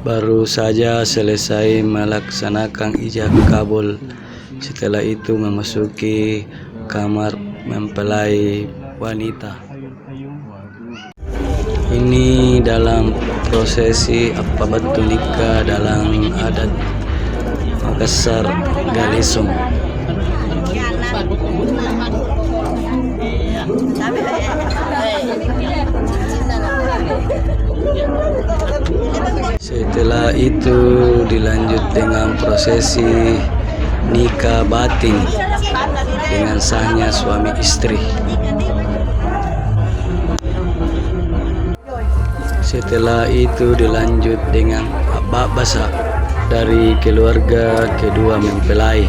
baru saja selesai melaksanakan ijab kabul. Setelah itu memasuki kamar mempelai wanita. Ini dalam prosesi apa betul nikah dalam adat Makassar Galesong. Setelah itu dilanjut dengan prosesi nikah batin dengan sahnya suami istri. Setelah itu dilanjut dengan abak basa dari keluarga kedua mempelai.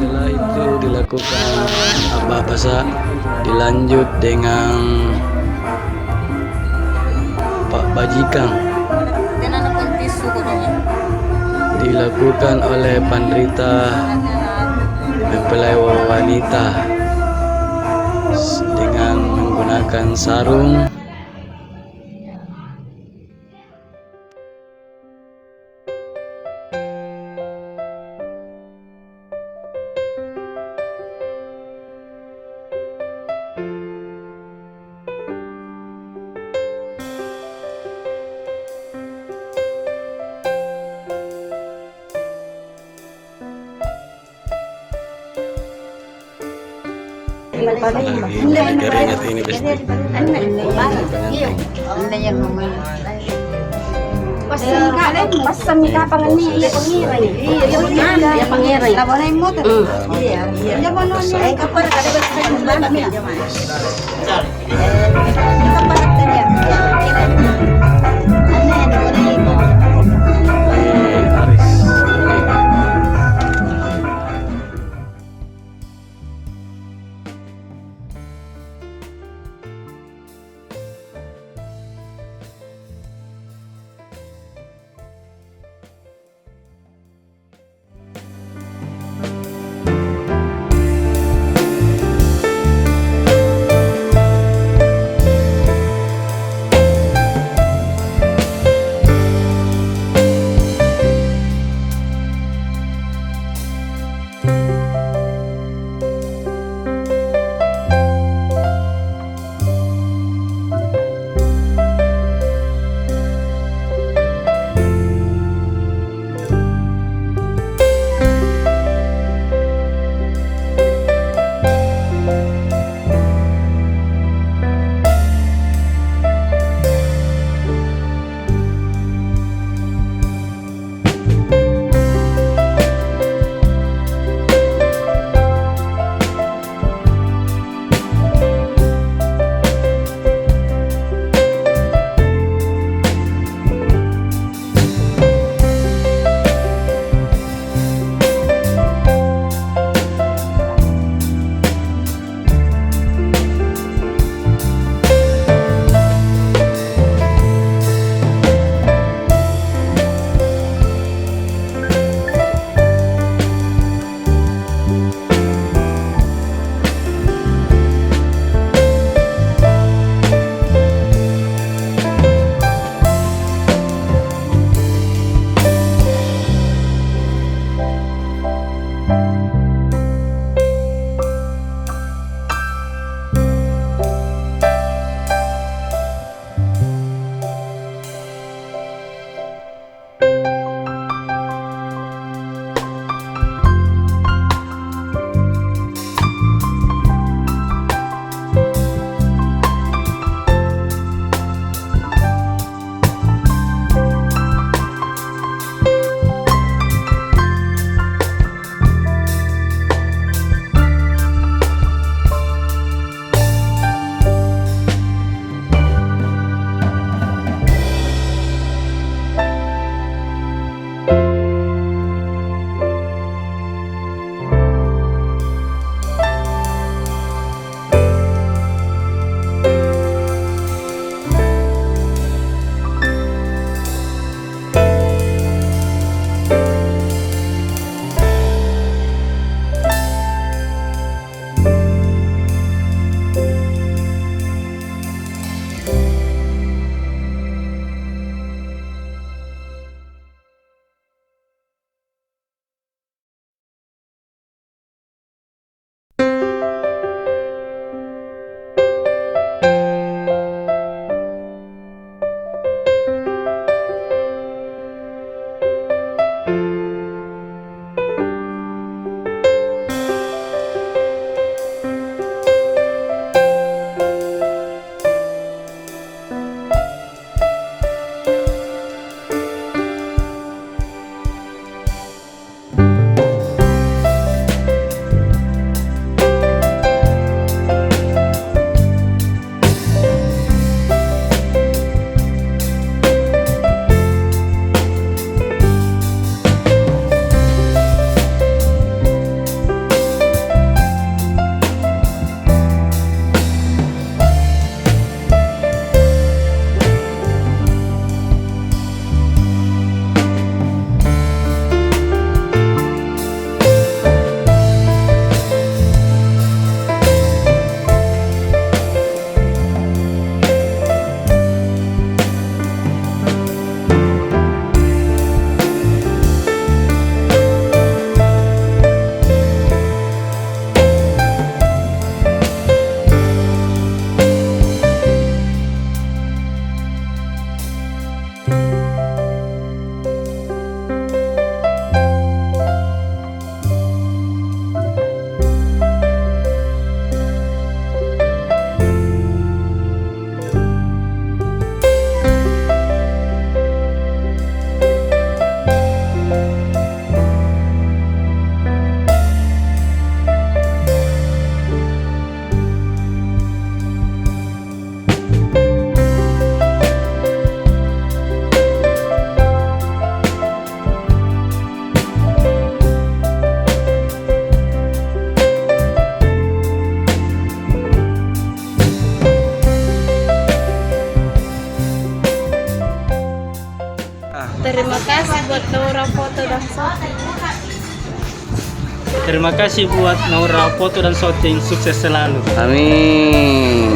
Setelah itu dilakukan abah basa, dilanjut dengan Pak Bajikan, dilakukan oleh penderita mempelai wanita dengan menggunakan sarung. Keringat ini pasti. Terima kasih buat Naura foto dan shooting. Terima kasih buat Naura foto dan syuting, sukses selalu. Amin.